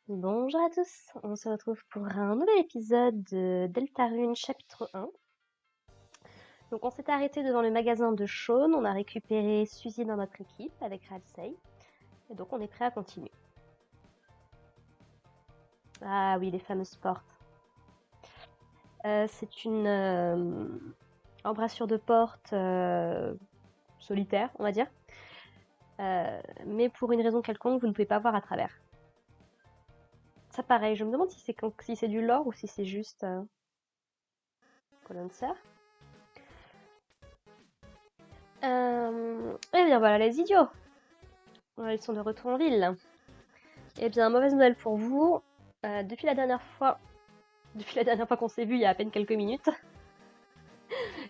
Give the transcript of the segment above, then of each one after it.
Bonjour à tous, on se retrouve pour un nouvel épisode de Deltarune chapitre 1. Donc on s'était arrêté devant le magasin de Shaun, on a récupéré Suzy dans notre équipe avec Ralsei, et donc on est prêt à continuer. Ah oui, les fameuses portes. C'est une embrasure de porte solitaire, on va dire. Mais pour une raison quelconque, vous ne pouvez pas voir à travers. Ça pareil, je me demande si c'est du lore ou si c'est juste Colonser. Eh bien voilà les idiots. Ils sont de retour en ville. Eh bien, mauvaise nouvelle pour vous. Depuis la dernière fois qu'on s'est vu il y a à peine quelques minutes,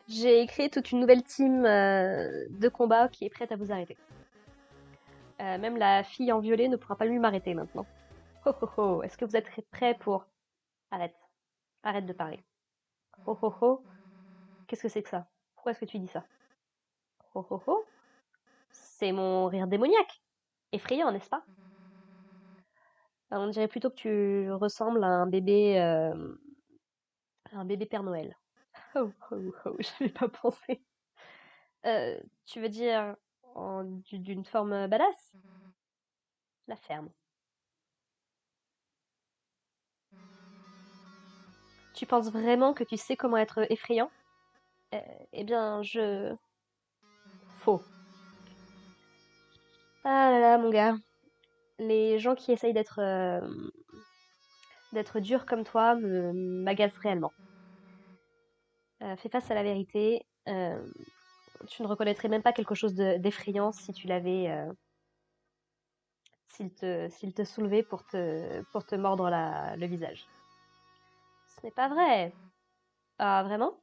j'ai créé toute une nouvelle team de combat qui est prête à vous arrêter. Même la fille en violet ne pourra pas lui m'arrêter maintenant. Ho ho ho, est-ce que vous êtes prêts pour... Arrête, arrête de parler. Ho ho ho, qu'est-ce que c'est que ça? Pourquoi est-ce que tu dis ça? Ho ho ho, c'est mon rire démoniaque. Effrayant, n'est-ce pas? On dirait plutôt que tu ressembles à un bébé Père Noël. Oh, oh, oh, je n'avais pas pensé. Tu veux dire d'une forme badass? La ferme. Tu penses vraiment que tu sais comment être effrayant? Euh, eh bien, Faux. Ah là là, mon gars. Les gens qui essayent d'être durs comme toi m'agacent réellement. Fais face à la vérité. Tu ne reconnaîtrais même pas quelque chose d'effrayant si tu l'avais, s'il te soulevait pour te mordre le visage. Ce n'est pas vrai. Ah, vraiment?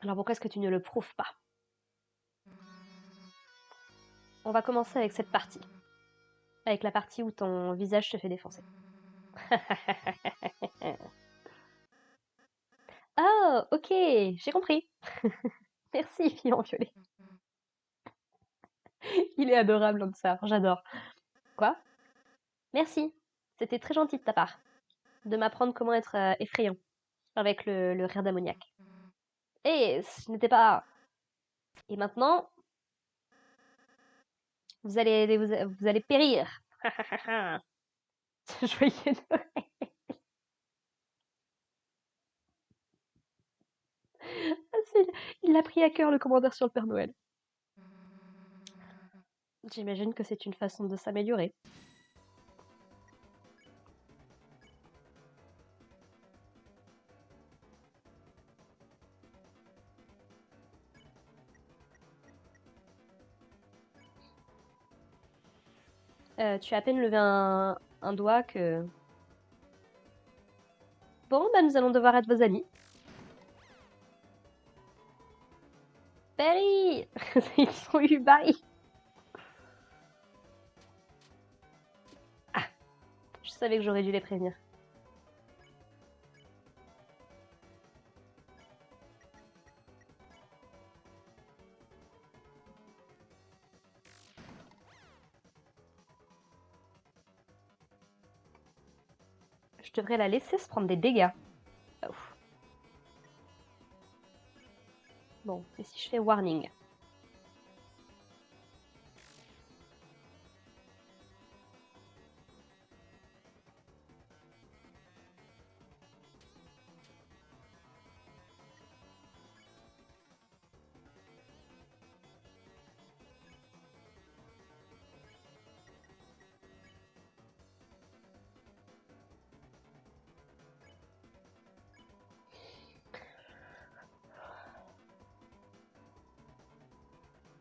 Alors pourquoi est-ce que tu ne le prouves pas? On va commencer avec cette partie. Avec la partie où ton visage se fait défoncer. Oh, ok, j'ai compris. Merci, fille en violet. Il est adorable, Lansar, j'adore. Quoi? Merci, c'était très gentil de ta part, de m'apprendre comment être effrayant, avec le rire d'ammoniaque. Et ce n'était pas... Et maintenant, vous allez périr. Joyeux Noël. Ah, il l'a pris à cœur, le commentaire sur le Père Noël. J'imagine que c'est une façon de s'améliorer. Tu as à peine levé un doigt que... Bon, bah nous allons devoir être vos amis. Perry! Ils sont eu Barry. Ah, je savais que j'aurais dû les prévenir. Je devrais la laisser se prendre des dégâts. Ah, ouf. Bon, et si je fais warning?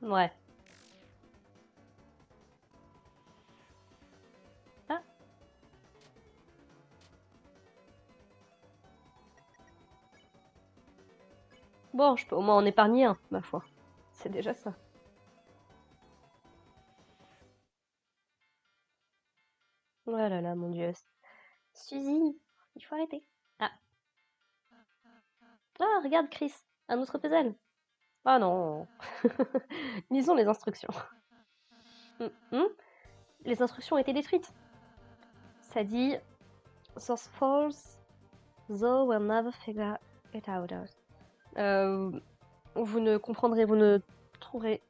Ouais. Ah, bon, je peux au moins en épargner un, ma foi. C'est déjà ça. Oh là là, mon dieu. Suzy, il faut arrêter. Ah, ah, regarde Chris, un autre puzzle. Ah non. Lisons les instructions. Les instructions ont été détruites. Ça dit Those fools, though will never figure it out. Vous ne comprendrez, vous ne trouverez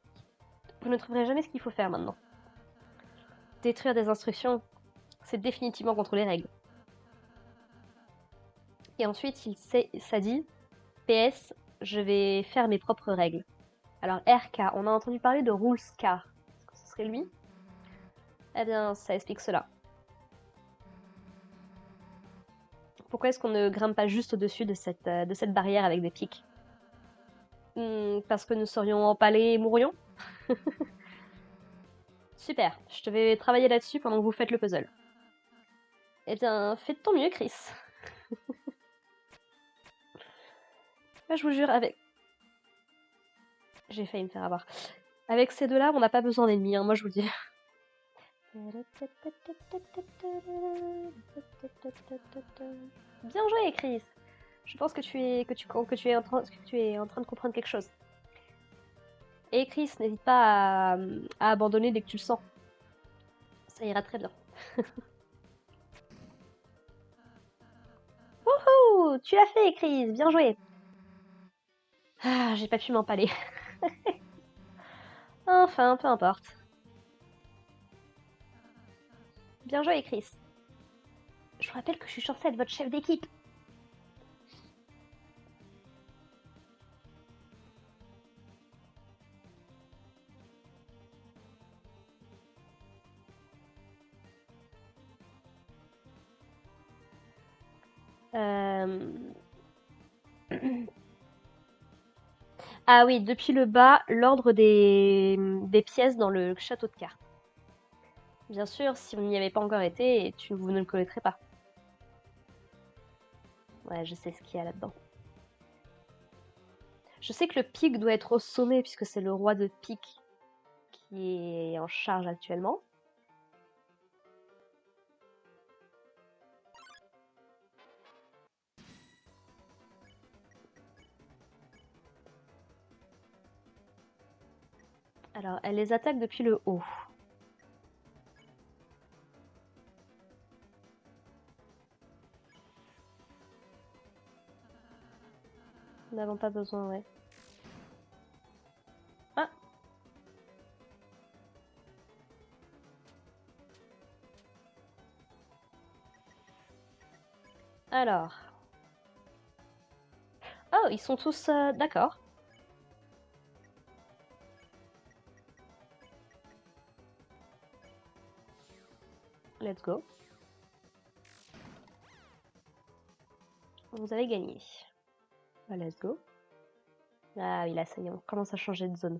jamais ce qu'il faut faire maintenant. Détruire des instructions, c'est définitivement contre les règles. Et ensuite, ça dit PS, je vais faire mes propres règles. Alors RK, on a entendu parler de Ruleskar. Est-ce que ce serait lui? Eh bien, ça explique cela. Pourquoi est-ce qu'on ne grimpe pas juste au-dessus de cette barrière avec des pics? Parce que nous serions empalés et mourrions? Super, je vais travailler là-dessus pendant que vous faites le puzzle. Eh bien, faites ton mieux, Chris. Là, je vous jure, avec... J'ai failli me faire avoir. Avec ces deux-là, on n'a pas besoin d'ennemis, hein, moi je vous le dis. Bien joué, Chris. Je pense que tu es en train de comprendre quelque chose. Et Chris, n'hésite pas à abandonner dès que tu le sens. Ça ira très bien. Wouhou! Tu l'as fait, Chris. Bien joué. Ah, j'ai pas pu m'empaler. Enfin, peu importe. Bien joué, Chris. Je vous rappelle que je suis censée être votre chef d'équipe. Ah oui, depuis le bas, l'ordre des pièces dans le château de cartes. Bien sûr, si vous n'y avez pas encore été, vous ne le connaîtrez pas. Ouais, je sais ce qu'il y a là-dedans. Je sais que le pic doit être au sommet puisque c'est le roi de pique qui est en charge actuellement. Alors, elle les attaque depuis le haut. Nous n'avons pas besoin, ouais. Ah! Alors. Oh, ils sont tous d'accord. Let's go. Vous avez gagné. Bah, let's go. Ah oui, là, ça y est, on commence à changer de zone.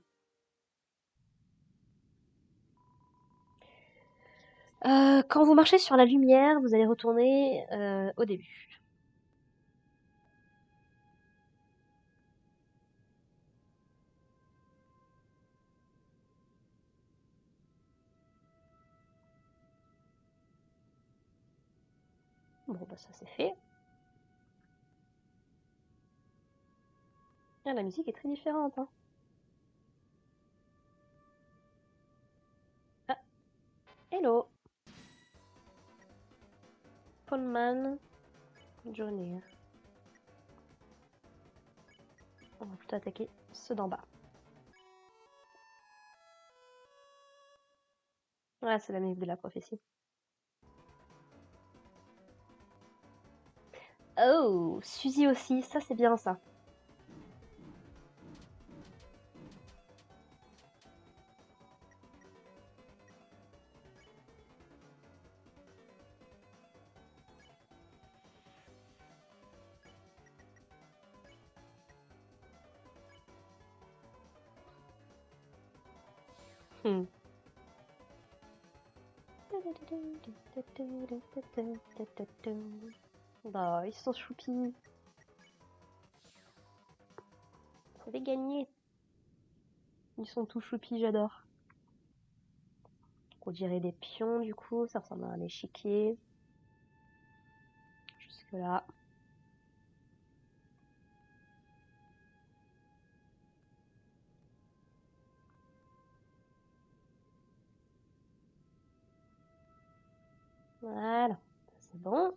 Quand vous marchez sur la lumière, vous allez retourner au début. Bon, bah ça c'est fait. Ah, la musique est très différente, hein. Ah, hello. Paulman Jr. On va plutôt attaquer ceux d'en bas. Voilà, c'est la musique de la prophétie. Oh, Suzy aussi, ça c'est bien ça. Hmm. Bah, ils sont choupis. Vous avez gagné. Ils sont tout choupis, j'adore. On dirait des pions du coup, ça ressemble à un échiquier. Jusque là. Voilà, c'est bon.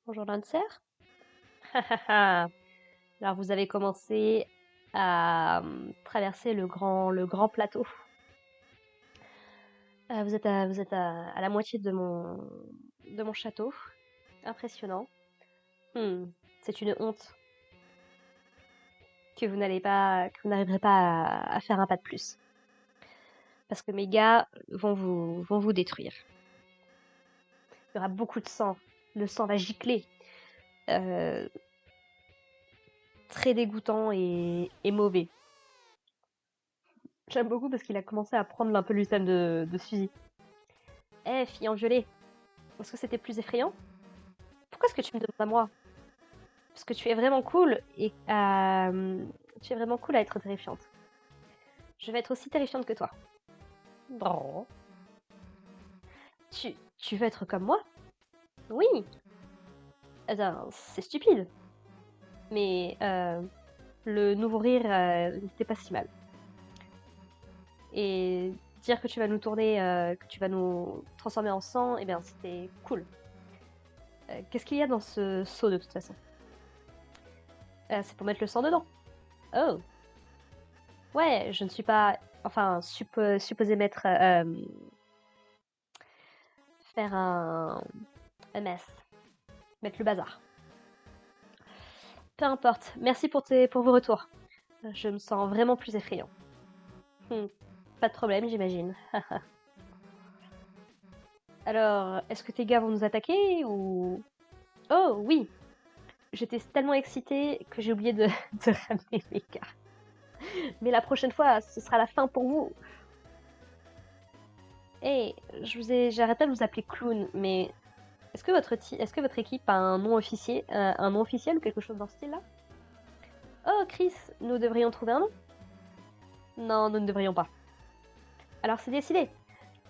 Bonjour Lancer. Alors vous avez commencé à traverser le grand plateau. Vous êtes à la moitié de mon château. Impressionnant. C'est une honte que que vous n'arriverez pas à faire un pas de plus. Parce que mes gars vont vous détruire. Il y aura beaucoup de sang. Le sang va gicler. Euh, Très dégoûtant et mauvais. J'aime beaucoup parce qu'il a commencé à prendre un peu le thème de Suzy. Eh, fille en violet, est-ce que c'était plus effrayant? Pourquoi est-ce que tu me demandes à moi? Parce que tu es vraiment cool et tu es vraiment cool à être terrifiante. Je vais être aussi terrifiante que toi. Bon. Tu veux être comme moi? Oui. Eh ben, c'est stupide. Mais le nouveau rire n'était pas si mal. Et dire que tu vas nous tourner, que tu vas nous transformer en sang, eh bien, c'était cool. Qu'est-ce qu'il y a dans ce seau de toute façon? C'est pour mettre le sang dedans. Oh. Ouais, je ne suis pas... Enfin, supposé mettre... faire un mess. Mettre le bazar. Peu importe. Merci pour vos retours. Je me sens vraiment plus effrayant. Pas de problème, j'imagine. Alors, est-ce que tes gars vont nous attaquer ou... Oh, oui. J'étais tellement excitée que j'ai oublié de, de ramener mes gars. Mais la prochaine fois, ce sera la fin pour vous. Hey, j'ai arrêté de vous appeler clown, mais est-ce que votre équipe a un nom officiel ou quelque chose dans ce style-là? Oh, Chris, nous devrions trouver un nom? Non, nous ne devrions pas. Alors c'est décidé.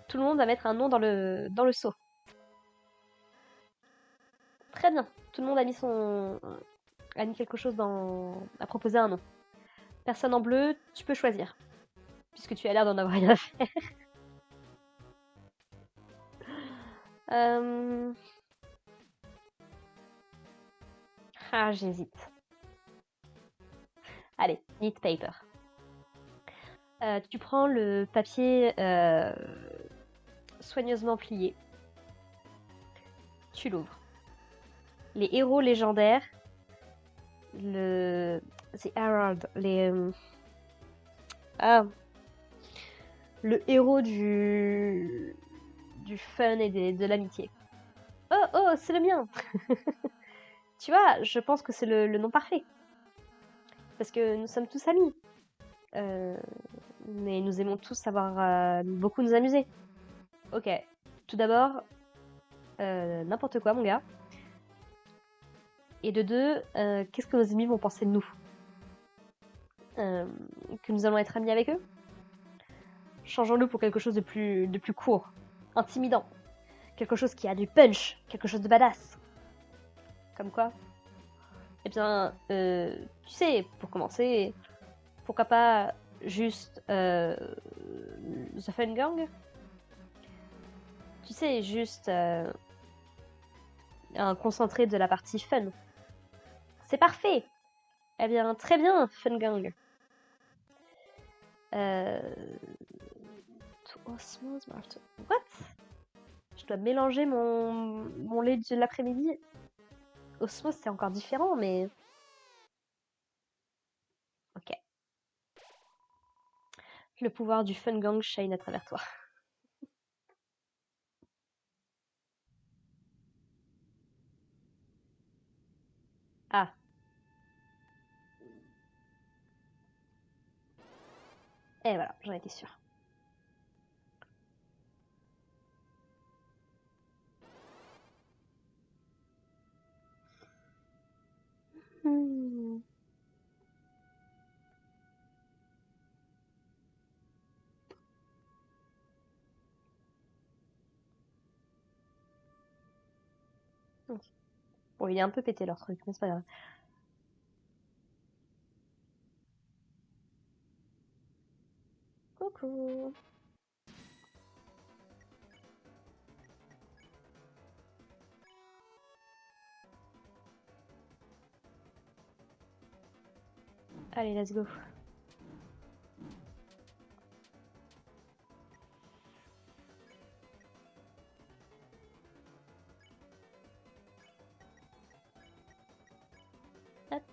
Tout le monde va mettre un nom dans le seau. Très bien. Tout le monde a mis quelque chose a proposé un nom. Personne en bleu, tu peux choisir. Puisque tu as l'air d'en avoir rien à faire. Euh, Ah, j'hésite. Allez, neat paper. Tu prends le papier soigneusement plié. Tu l'ouvres. Les héros légendaires, The Herald, ah, le héros du fun et de l'amitié. Oh, oh, c'est le mien. Tu vois, je pense que c'est le nom parfait. Parce que nous sommes tous amis. Euh, mais nous aimons tous savoir beaucoup nous amuser. Ok, tout d'abord, n'importe quoi, mon gars. Et de deux, qu'est-ce que nos amis vont penser de nous? Que nous allons être amis avec eux? Changeons-le pour quelque chose de plus court, intimidant. Quelque chose qui a du punch, quelque chose de badass. Comme quoi? Eh bien, tu sais, pour commencer, pourquoi pas juste The Fun Gang? Tu sais, juste un concentré de la partie fun. C'est parfait! Eh bien, très bien, Fun Gang. To Osmose Martin. What? Je dois mélanger mon lait de l'après-midi. Osmose, c'est encore différent, mais... Ok. Le pouvoir du Fun Gang shine à travers toi. Ah. Et voilà, j'en étais sûre. Hmm. Ok. Bon, il est un peu pété leur truc, mais c'est pas grave. Coucou. Allez, let's go. Hop.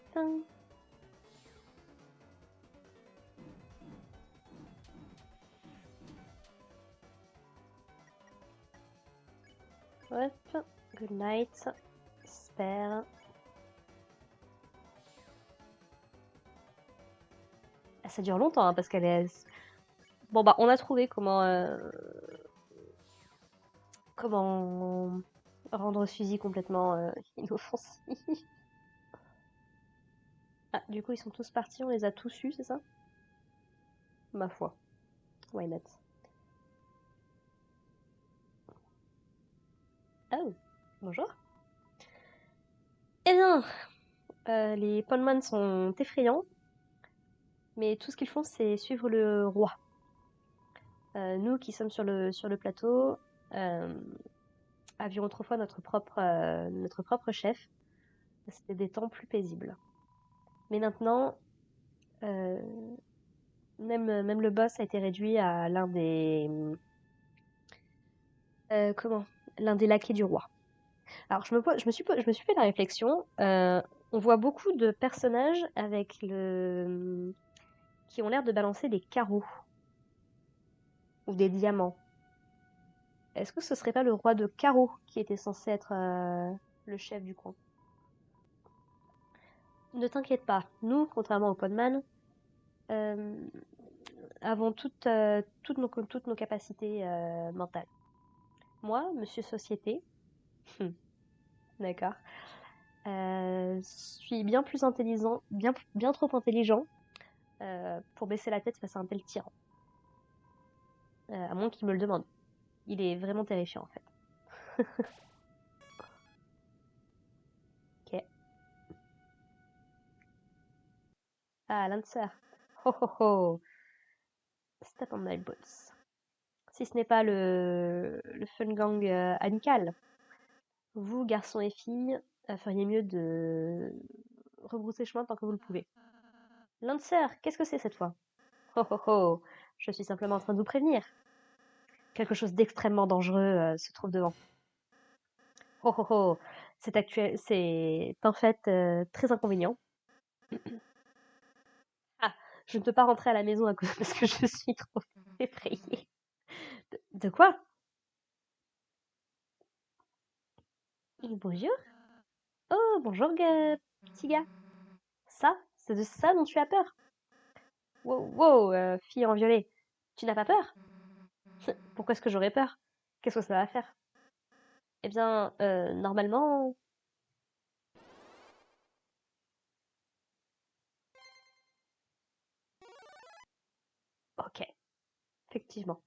Hop. Good night. Spare. Ah, ça dure longtemps hein, parce qu'elle est. Bon bah on a trouvé comment rendre ce fusil complètement inoffensif. Ah, du coup ils sont tous partis, on les a tous eus, c'est ça? Ma foi. Why not? Oh, bonjour. Eh bien, les Paulman sont effrayants, mais tout ce qu'ils font c'est suivre le roi. Nous qui sommes sur le plateau, avions autrefois notre propre chef. C'était des temps plus paisibles. Mais maintenant, euh, même le boss a été réduit à l'un des... comment? L'un des laquais du roi. Alors je me suis fait la réflexion, on voit beaucoup de personnages qui ont l'air de balancer des carreaux ou des diamants. Est-ce que ce serait pas le roi de carreaux qui était censé être le chef du coin? Ne t'inquiète pas, nous, contrairement au Podman, euh, avons toutes nos capacités mentales. Moi, monsieur Société, d'accord, suis bien plus intelligent, bien trop intelligent pour baisser la tête face à un tel tyran. À moins qu'il me le demande. Il est vraiment terrifiant en fait. Ok. Ah, Lancer. Ho ho ho. Step on my boots. Si ce n'est pas le fun gang amical. Vous, garçons et filles, feriez mieux de rebrousser chemin tant que vous le pouvez. Lancer, qu'est-ce que c'est cette fois? Oh oh oh, je suis simplement en train de vous prévenir. Quelque chose d'extrêmement dangereux se trouve devant. Oh oh oh, c'est en fait très inconvénient. Ah, je ne peux pas rentrer à la maison à cause parce que je suis trop effrayée. De quoi? Bonjour. Oh, bonjour, petit gars. Ça? C'est de ça dont tu as peur? Wow, wow, fille en violet. Tu n'as pas peur? Pourquoi est-ce que j'aurais peur? Qu'est-ce que ça va faire? Eh bien, normalement... Ok, effectivement.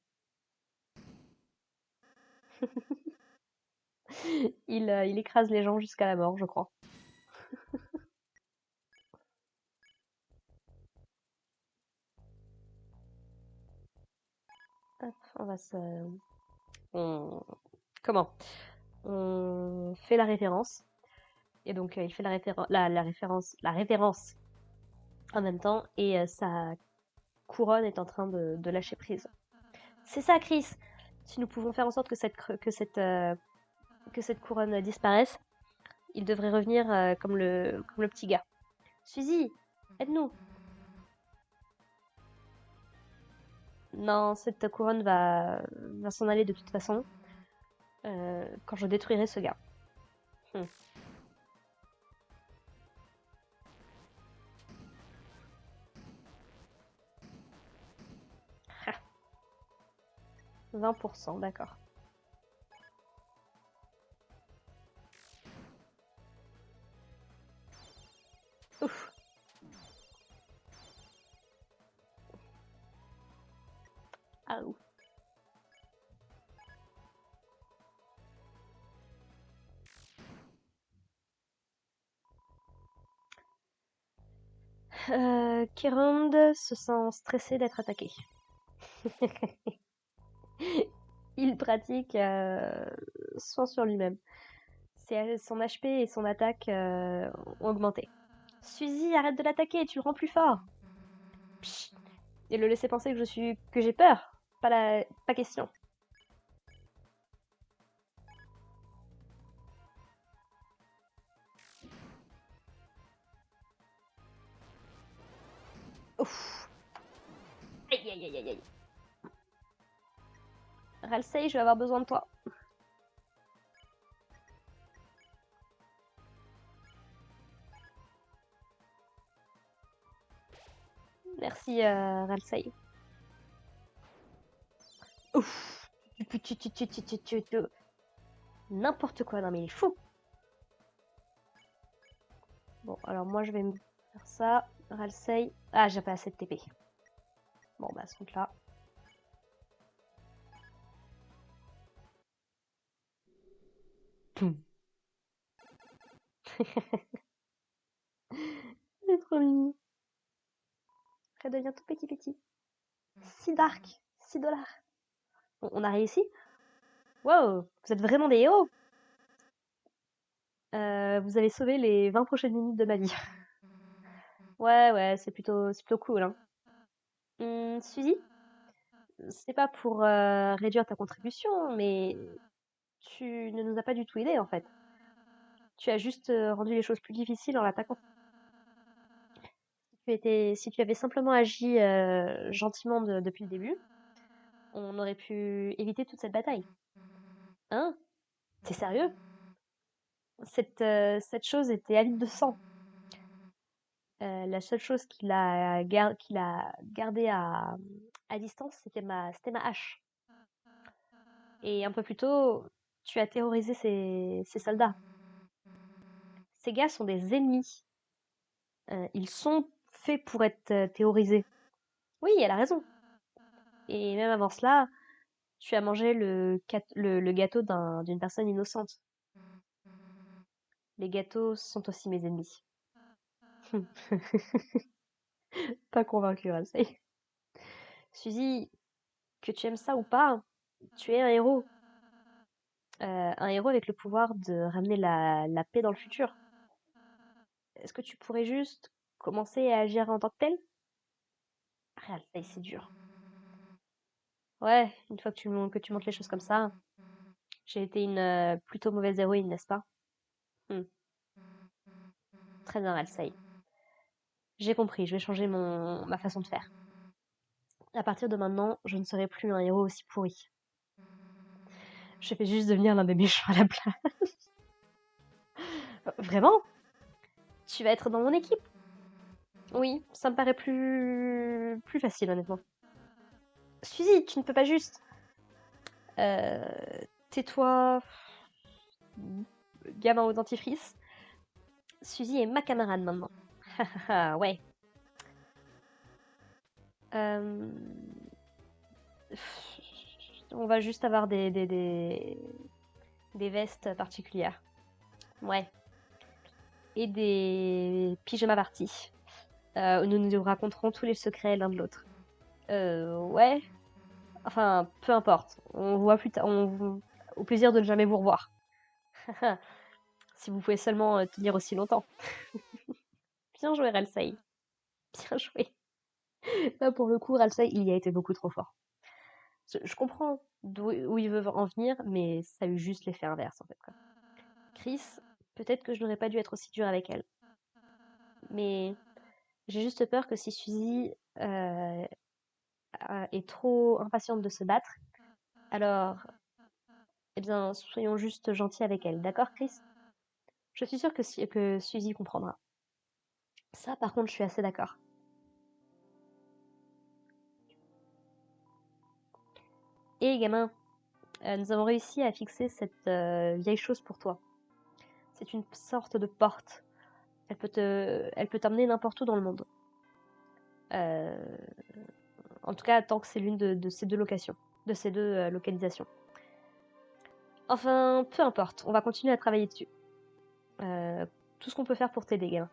Il écrase les gens jusqu'à la mort, je crois. Hop, on va se... on- Comment? On fait la référence. Et donc, il fait la révérence en même temps. Et sa couronne est en train de lâcher prise. C'est ça, Chris! Si nous pouvons faire en sorte que cette couronne disparaisse, il devrait revenir comme le petit gars. Suzy, aide-nous! Non, cette couronne va s'en aller de toute façon quand je détruirai ce gars. Hmm. 20%, d'accord. Ouf. Ah, ouf. Kirand se sent stressé d'être attaqué. Il pratique soin sur lui-même. Son HP et son attaque ont augmenté. Suzy, arrête de l'attaquer, tu le rends plus fort. Psst. Et le laisser penser que j'ai peur. Pas question. Ouf. Aïe aïe aïe aïe aïe. Ralsei, je vais avoir besoin de toi. Merci, Ralsei. Ouf. N'importe quoi, non mais il est fou. Bon, alors moi je vais me faire ça. Ralsei. Ah, j'ai pas assez de TP. Bon, bah, ce truc-là. C'est trop mignon. Redevient tout petit petit. 6 dark. 6 dollars. Bon, on a réussi. Wow, vous êtes vraiment des héros. Vous avez sauvé les 20 prochaines minutes de ma vie. Ouais, ouais, c'est plutôt cool, hein. Suzy, c'est pas pour réduire ta contribution, mais tu ne nous as pas du tout aidé en fait. Tu as juste rendu les choses plus difficiles en l'attaquant. Si tu avais simplement agi gentiment depuis le début, on aurait pu éviter toute cette bataille. Hein? T'es sérieux? Cette chose était avide de sang. La seule chose qu'il a gardée à distance, c'était ma hache. Et un peu plus tôt, tu as terrorisé ces soldats. Ces gars sont des ennemis. Ils sont faits pour être terrorisés. Oui, elle a raison. Et même avant cela, tu as mangé le gâteau d'une personne innocente. Les gâteaux sont aussi mes ennemis. Pas convaincu, Ramsay. Suzy, que tu aimes ça ou pas, tu es un héros. Un héros avec le pouvoir de ramener la paix dans le futur. Est-ce que tu pourrais juste commencer à agir en tant que tel? Ramsay, c'est dur. Ouais, une fois que tu montres les choses comme ça, j'ai été une plutôt mauvaise héroïne, n'est-ce pas? Hmm. Très bien, Ramsay. J'ai compris, je vais changer ma façon de faire. À partir de maintenant, je ne serai plus un héros aussi pourri. Je vais juste devenir l'un des méchants à la place. Vraiment? Tu vas être dans mon équipe? Oui, ça me paraît plus facile, honnêtement. Suzy, tu ne peux pas juste. Euh, Tais-toi, gamin au dentifrice. Suzy est ma camarade maintenant. Hahaha, ouais. Euh, On va juste avoir des vestes particulières. Ouais. Et des pyjamas parties. Où nous nous raconterons tous les secrets l'un de l'autre. Ouais. Enfin, peu importe. On voit plus tard. Au plaisir de ne jamais vous revoir. Si vous pouvez seulement tenir aussi longtemps. Bien joué, Ralsei. Bien joué. Là, pour le coup, Ralsei, il y a été beaucoup trop fort. Je comprends où il veut en venir, mais ça a eu juste l'effet inverse, en fait, quoi. Chris, peut-être que je n'aurais pas dû être aussi dur avec elle. Mais j'ai juste peur que si Suzy est trop impatiente de se battre, alors, eh bien, soyons juste gentils avec elle. D'accord, Chris? Je suis sûre que Suzy comprendra. Ça, par contre, je suis assez d'accord. Et gamin, nous avons réussi à fixer cette vieille chose pour toi. C'est une sorte de porte. Elle peut t'emmener n'importe où dans le monde. Euh, En tout cas, tant que c'est l'une de ces deux locations, de ces deux localisations. Enfin, peu importe, on va continuer à travailler dessus. Tout ce qu'on peut faire pour t'aider, gamin.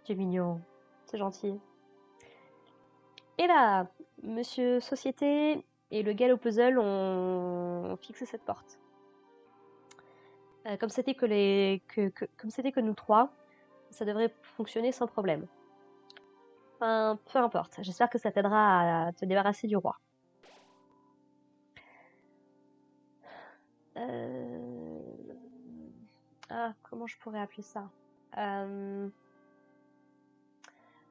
Tu es mignon, c'est gentil. Et là, Monsieur Société et le Galop Puzzle ont fixé cette porte. Comme c'était que nous trois, ça devrait fonctionner sans problème. Enfin, peu importe. J'espère que ça t'aidera à te débarrasser du roi. Ah, comment je pourrais appeler ça?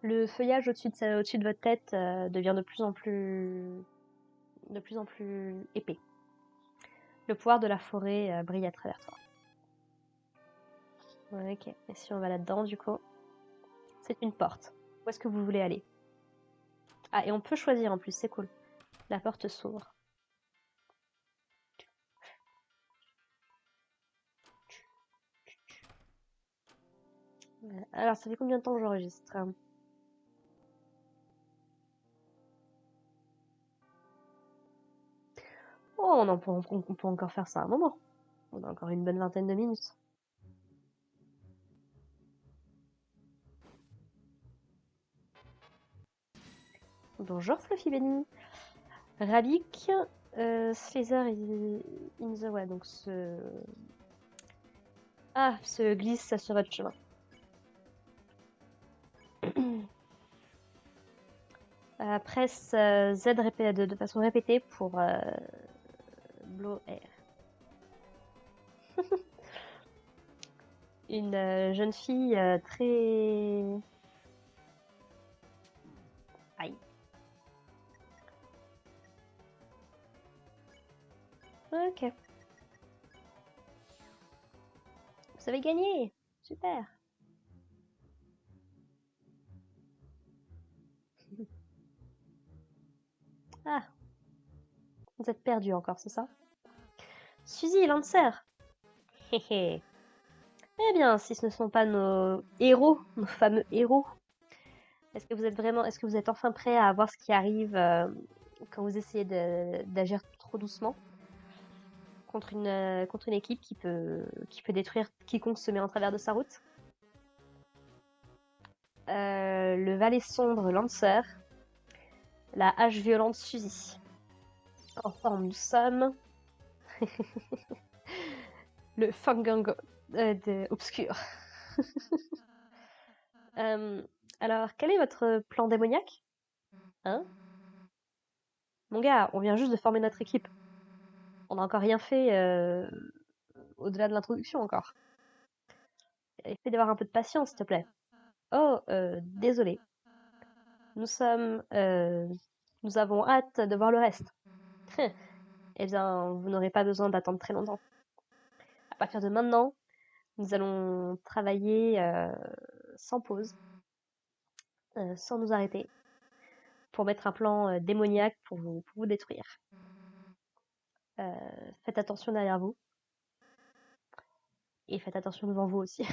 Le feuillage au-dessus de votre tête devient de plus en plus épais. Le pouvoir de la forêt brille à travers toi. Ouais, ok, et si on va là-dedans, du coup, c'est une porte. Où est-ce que vous voulez aller? Ah, et on peut choisir en plus, c'est cool. La porte s'ouvre. Alors, ça fait combien de temps que j'enregistre? Oh, on peut encore faire ça un moment. On a encore une bonne vingtaine de minutes. Bonjour Fluffy Benny. Rabik, Slither in the way, donc se glisse sur votre chemin. Presse Z de façon répétée pour blow air. Une jeune fille très... Aïe. Ok. Vous avez gagné. Super. Ah, vous êtes perdu encore, c'est ça? Suzy, Lancer. Héhé. Eh bien, si ce ne sont pas nos héros, nos fameux héros, est-ce que vous êtes enfin prêt à voir ce qui arrive quand vous essayez d'agir trop doucement contre une équipe qui peut détruire quiconque se met en travers de sa route? Le valet sombre Lancer, la hache violente Suzy. Ensemble, nous sommes le Fangang obscur. Euh, alors, quel est votre plan démoniaque? Hein? Mon gars, on vient juste de former notre équipe. On n'a encore rien fait au-delà de l'introduction encore. Essaye d'avoir un peu de patience, s'il te plaît. Oh, désolé. Nous sommes... nous avons hâte de voir le reste. Eh bien, vous n'aurez pas besoin d'attendre très longtemps. À partir de maintenant, nous allons travailler sans pause, sans nous arrêter, pour mettre un plan démoniaque pour vous détruire. Faites attention derrière vous. Et faites attention devant vous aussi.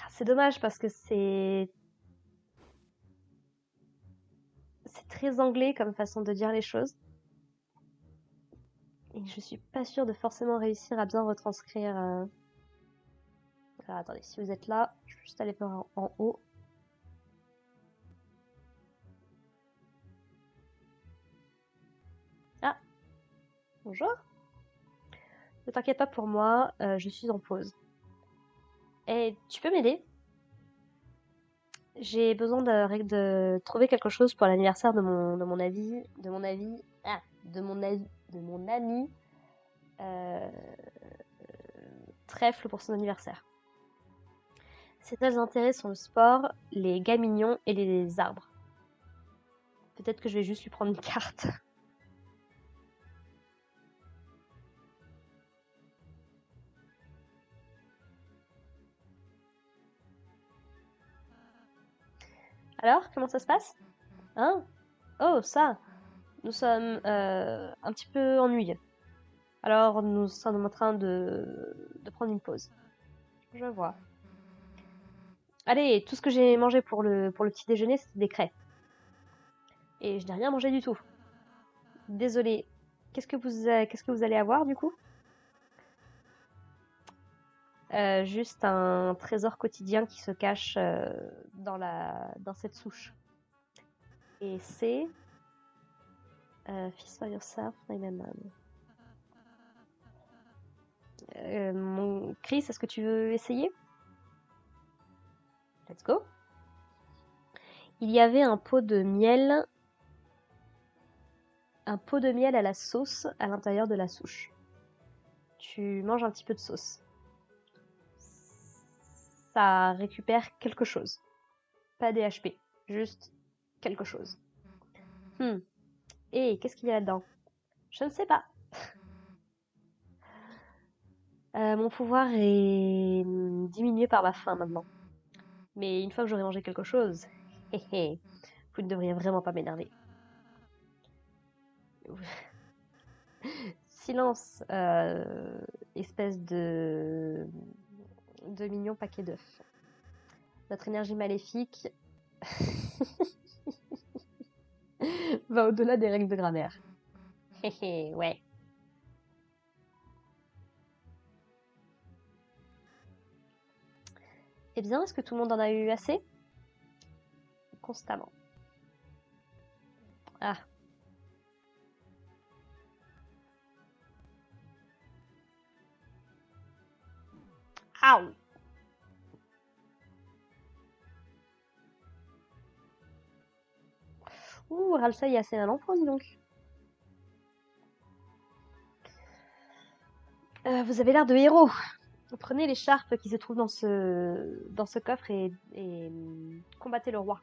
C'est dommage parce que c'est très anglais comme façon de dire les choses. Et je suis pas sûre de forcément réussir à bien retranscrire. Alors, attendez, si vous êtes là, je vais juste aller voir en haut. Ah, bonjour. Ne t'inquiète pas pour moi, je suis en pause. Et tu peux m'aider? J'ai besoin de trouver quelque chose pour l'anniversaire de mon ami euh, Trèfle pour son anniversaire. Ses seuls intérêts sont le sport, les gars mignons et les arbres. Peut-être que je vais juste lui prendre une carte. Alors, comment ça se passe? Hein? Oh, ça! Nous sommes un petit peu ennuyeux. Alors, nous sommes en train de prendre une pause. Je vois. Allez, tout ce que j'ai mangé pour le petit déjeuner, c'était des crêpes. Et je n'ai rien mangé du tout. Désolée. Qu'est-ce que vous allez avoir du coup? Juste un trésor quotidien qui se cache dans cette souche. Et c'est Feast for yourself, my man. Chris, est-ce que tu veux essayer? Let's go. Il y avait un pot de miel à la sauce à l'intérieur de la souche. Tu manges un petit peu de sauce. Ça récupère quelque chose. Pas des HP, juste quelque chose. Et qu'est-ce qu'il y a là-dedans? Je ne sais pas. Mon pouvoir est diminué par ma faim maintenant. Mais une fois que j'aurai mangé quelque chose, vous ne devriez vraiment pas m'énerver. Silence, espèce de mignon paquet d'œufs. Notre énergie maléfique va au-delà des règles de grammaire. Ouais. Eh bien, est-ce que tout le monde en a eu assez? Constamment. Ah. Aouh! Ouh, Ralsa, il est assez mal en point, dis donc. Vous avez l'air de héros. Prenez l'écharpe qui se trouve dans ce coffre et combattez le roi.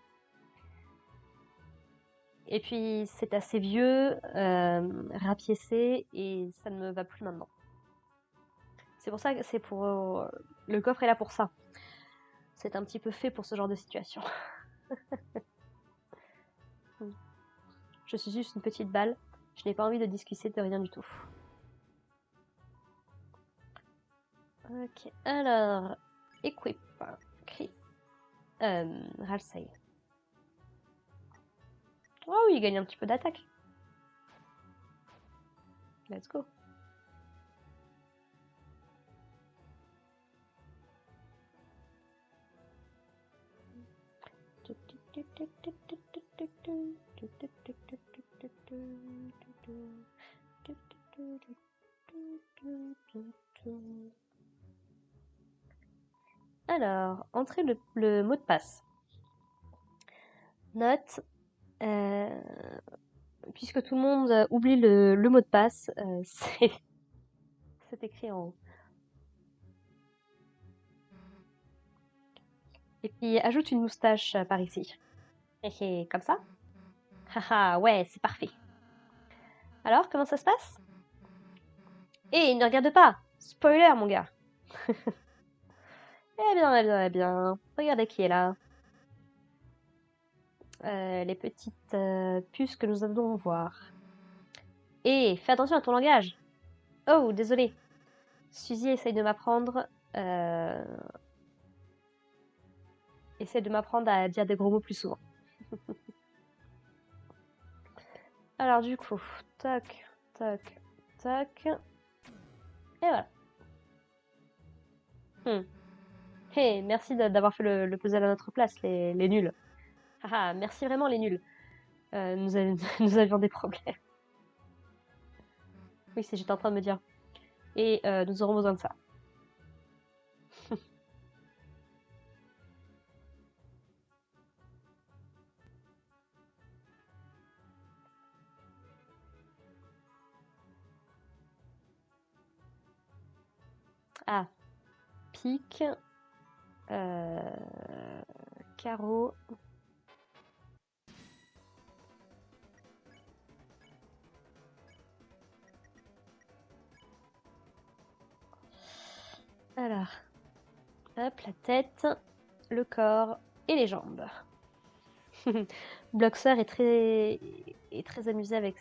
Et puis, c'est assez vieux, rapiécé, et ça ne me va plus maintenant. C'est pour ça que c'est pour... le coffre est là pour ça. C'est un petit peu fait pour ce genre de situation. Je suis juste une petite balle. Je n'ai pas envie de discuter de rien du tout. Ok, alors... Equip. Cri. Ralsei. Oh oui, il gagne un petit peu d'attaque. Let's go. Alors, entrez le mot de passe. Note, puisque tout le monde oublie le mot de passe, c'est écrit en haut. Et puis ajoute une moustache par ici. Comme ça. Haha, ouais, c'est parfait. Alors, comment ça se passe? Eh, ne regarde pas! Spoiler, mon gars! Eh bien, eh bien, eh bien. Regardez qui est là. Les petites puces que nous allons voir. Et fais attention à ton langage. Oh, désolé. Suzy essaye de m'apprendre. Essaye de m'apprendre à dire des gros mots plus souvent. Alors du coup, toc, toc, toc. Et voilà. Hey, merci d'avoir fait le puzzle à notre place, les nuls. Ah, merci vraiment les nuls. Nous avions des problèmes. Oui, c'est j'étais en train de me dire. Et nous aurons besoin de ça. Ah, pique, carreau. Alors, hop, la tête, le corps et les jambes. Bloxer est très amusé avec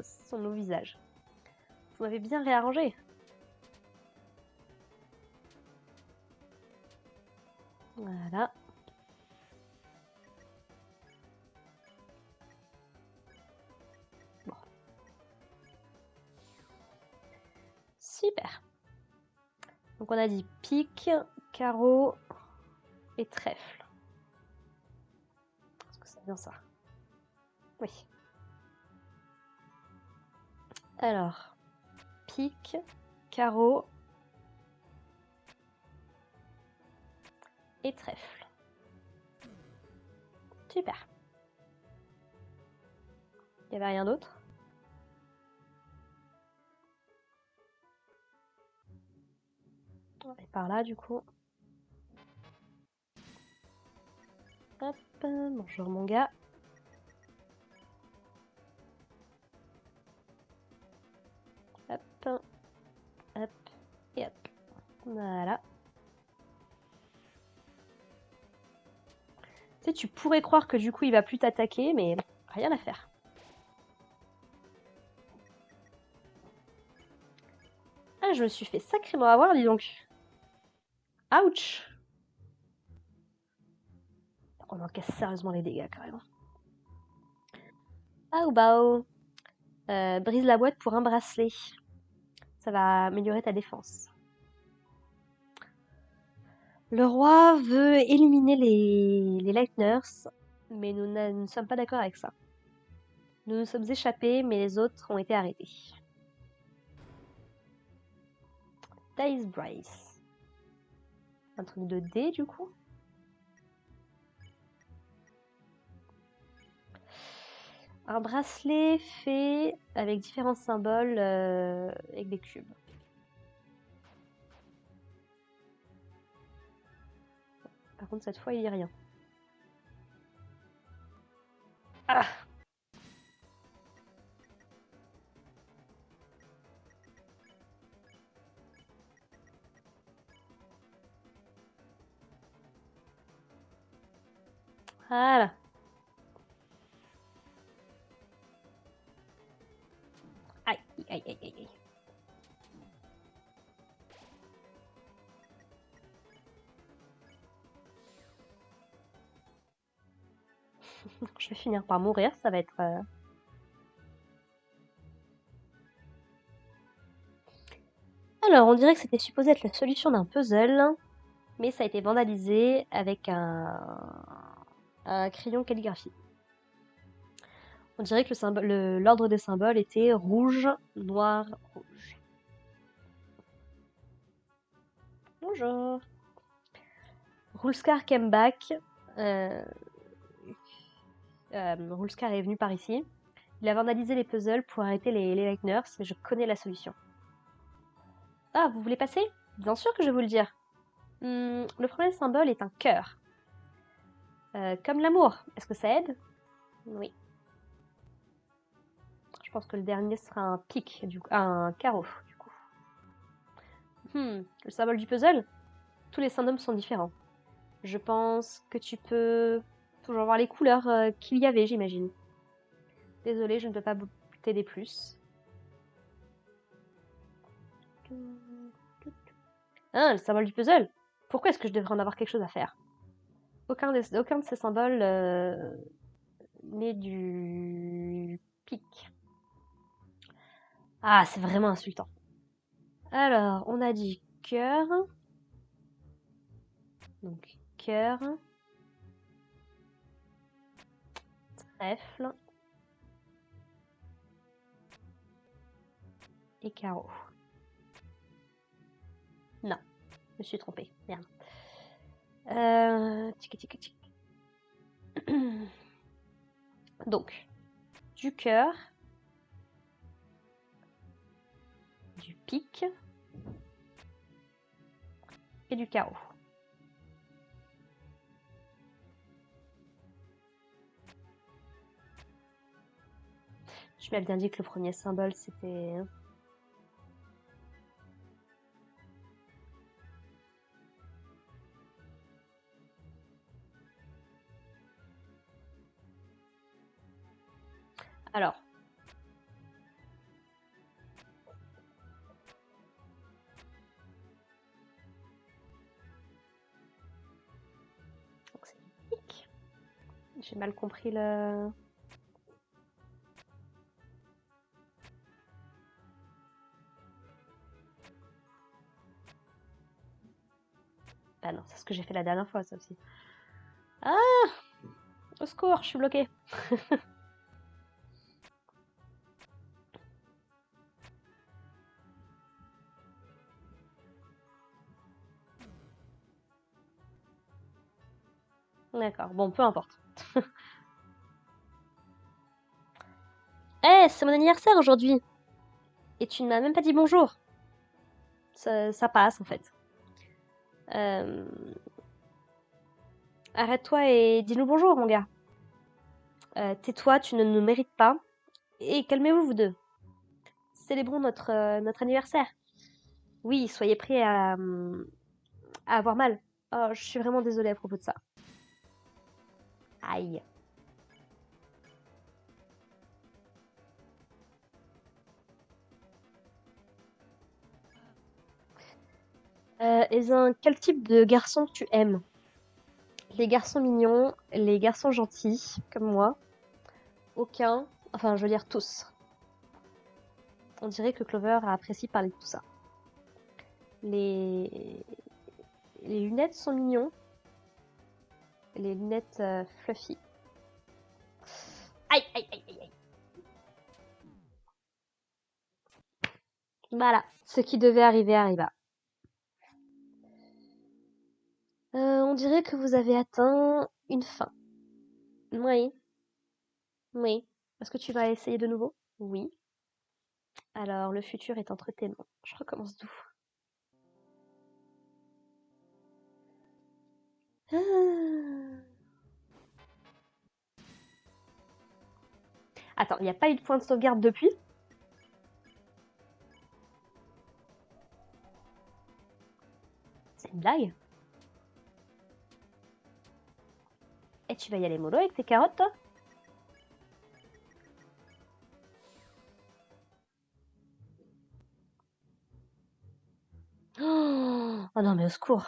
son nouveau visage. Vous m'avez bien réarrangé. Voilà. Bon. Super. Donc on a dit pique, carreau et trèfle. Est-ce que c'est bien ça? Oui. Alors, pique, carreau et trèfle. Super. Il n'y avait rien d'autre? Et par là, du coup. Hop, bonjour mon gars. Hop, hop, et hop. Voilà. Tu sais, tu pourrais croire que du coup il va plus t'attaquer, mais rien à faire. Ah, je me suis fait sacrément avoir, dis donc. Ouch! On encaisse sérieusement les dégâts quand même. Ah ou bao. Brise la boîte pour un bracelet. Ça va améliorer ta défense. Le roi veut éliminer les Lightners, mais nous ne sommes pas d'accord avec ça. Nous nous sommes échappés, mais les autres ont été arrêtés. Dice Bryce. Un truc de dé, du coup. Un bracelet fait avec différents symboles avec des cubes. Par contre, cette fois, il n'y a rien. Ah! Voilà. Aïe, aïe, aïe, aïe, aïe. Je vais finir par mourir, ça va être... Alors, on dirait que c'était supposé être la solution d'un puzzle, mais ça a été vandalisé avec un crayon calligraphie. On dirait que l'ordre des symboles était rouge, noir, rouge. Bonjour. Rulskar came back. Rulskar est venu par ici. Il a vandalisé les puzzles pour arrêter les Lightners, mais je connais la solution. Ah, vous voulez passer? Bien sûr que je vais vous le dire. Le premier symbole est un cœur. Comme l'amour. Est-ce que ça aide? Oui. Je pense que le dernier sera un pic, un carreau, du coup. Le symbole du puzzle? Tous les symboles sont différents. Je pense que tu peux toujours voir les couleurs qu'il y avait, j'imagine. Désolée, je ne peux pas t'aider plus. Ah, le symbole du puzzle? Pourquoi est-ce que je devrais en avoir quelque chose à faire? Aucun de ces symboles n'est du pic. Ah, c'est vraiment insultant. Alors, on a dit cœur. Donc, cœur. Trèfle. Et carreau. Non, je me suis trompée. Merde. Tic, tic, tic. Donc, du cœur. Du pic. Et du carreau. Je m'avais bien dit que le premier symbole, c'était... Alors. Donc c'est du pic. J'ai mal compris le... Ah non, c'est ce que j'ai fait la dernière fois, ça aussi. Ah! Au secours, je suis bloquée. D'accord, bon, peu importe. Eh, c'est mon anniversaire aujourd'hui! Et tu ne m'as même pas dit bonjour! Ça passe, en fait. Euh, Arrête-toi et dis-nous bonjour, mon gars. Tais-toi, tu ne nous mérites pas. Et calmez-vous, vous deux. Célébrons notre anniversaire. Oui, soyez prêts à avoir mal. Oh, je suis vraiment désolée à propos de ça. Aïe. Ezin, quel type de garçon tu aimes? Les garçons mignons, les garçons gentils, comme moi. Aucun, enfin je veux dire tous. On dirait que Clover apprécie parler de tout ça. Les, les lunettes sont mignons. Les lunettes fluffy. Aïe, aïe, aïe, aïe, aïe. Voilà, ce qui devait arriver arriva. On dirait que vous avez atteint une fin. Oui, oui. Est-ce que tu vas essayer de nouveau? Oui. Alors, le futur est entre tes mains. Je recommence d'où? Ah. Attends, il n'y a pas eu de point de sauvegarde depuis? C'est une blague? Et tu vas y aller mollo avec tes carottes, toi? Oh non, mais au secours.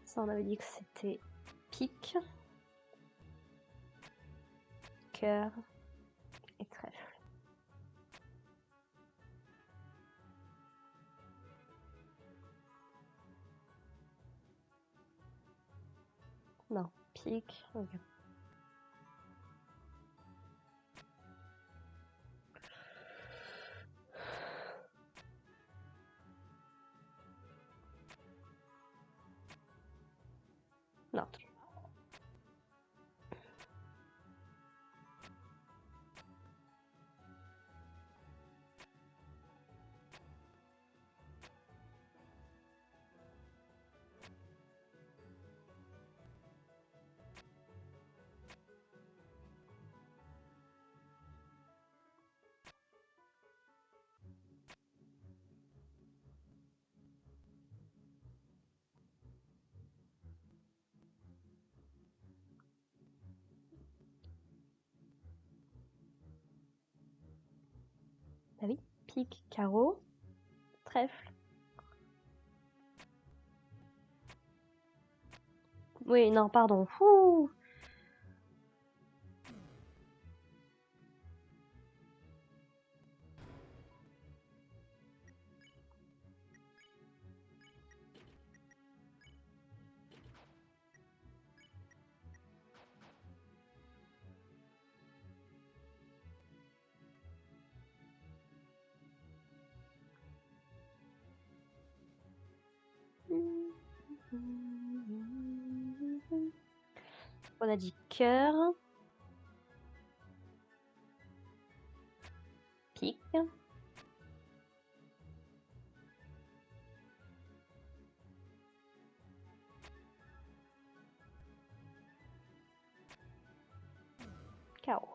Ça, on avait dit que c'était pique, cœur et trèfle. Non, pique. Ok. Non. Ah oui, pique, carreau, trèfle. Oui, non, pardon. Ouh. On a dit cœur. Pique. Carreau.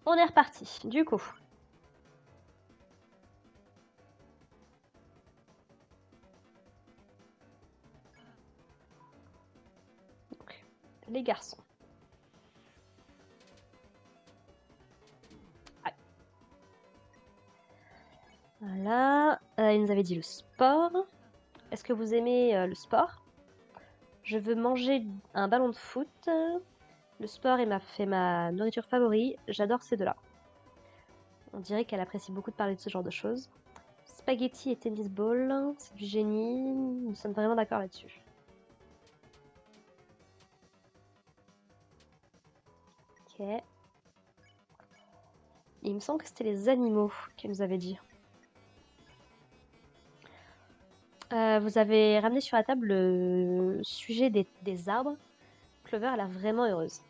On est reparti, du coup. Donc, les garçons. Ouais. Voilà. Il nous avait dit le sport. Est-ce que vous aimez le sport? Je veux manger un ballon de foot. Le sport fait ma nourriture favorite. J'adore ces deux-là. On dirait qu'elle apprécie beaucoup de parler de ce genre de choses. Spaghetti et tennis ball, c'est du génie. Nous sommes vraiment d'accord là-dessus. Ok. Il me semble que c'était les animaux qu'elle nous avait dit. Vous avez ramené sur la table le sujet des arbres. Clover a l'air vraiment heureuse.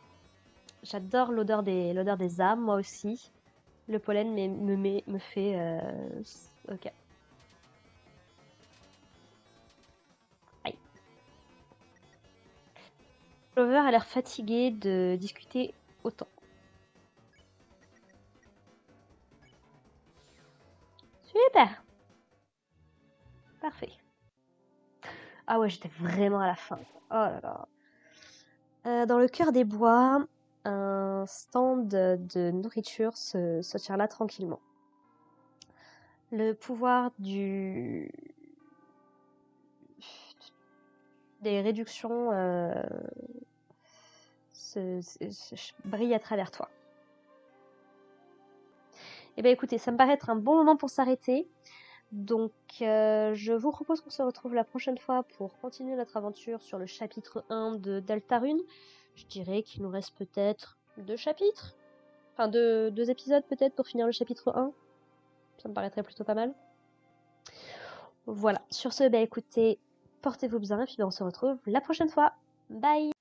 J'adore l'odeur des arbres, moi aussi. Le pollen me fait... Ok. Aïe. Clover a l'air fatiguée de discuter autant. Super. Parfait. Ah ouais, j'étais vraiment à la fin. Oh là là. Dans le cœur des bois, un stand de nourriture se tient là tranquillement. Le pouvoir des réductions brille à travers toi. Eh bien écoutez, ça me paraît être un bon moment pour s'arrêter. Donc je vous propose qu'on se retrouve la prochaine fois pour continuer notre aventure sur le chapitre 1 de Deltarune. Je dirais qu'il nous reste peut-être 2 chapitres. Enfin 2 épisodes peut-être pour finir le chapitre 1. Ça me paraîtrait plutôt pas mal. Voilà, sur ce, écoutez, portez-vous bien et puis on se retrouve la prochaine fois. Bye!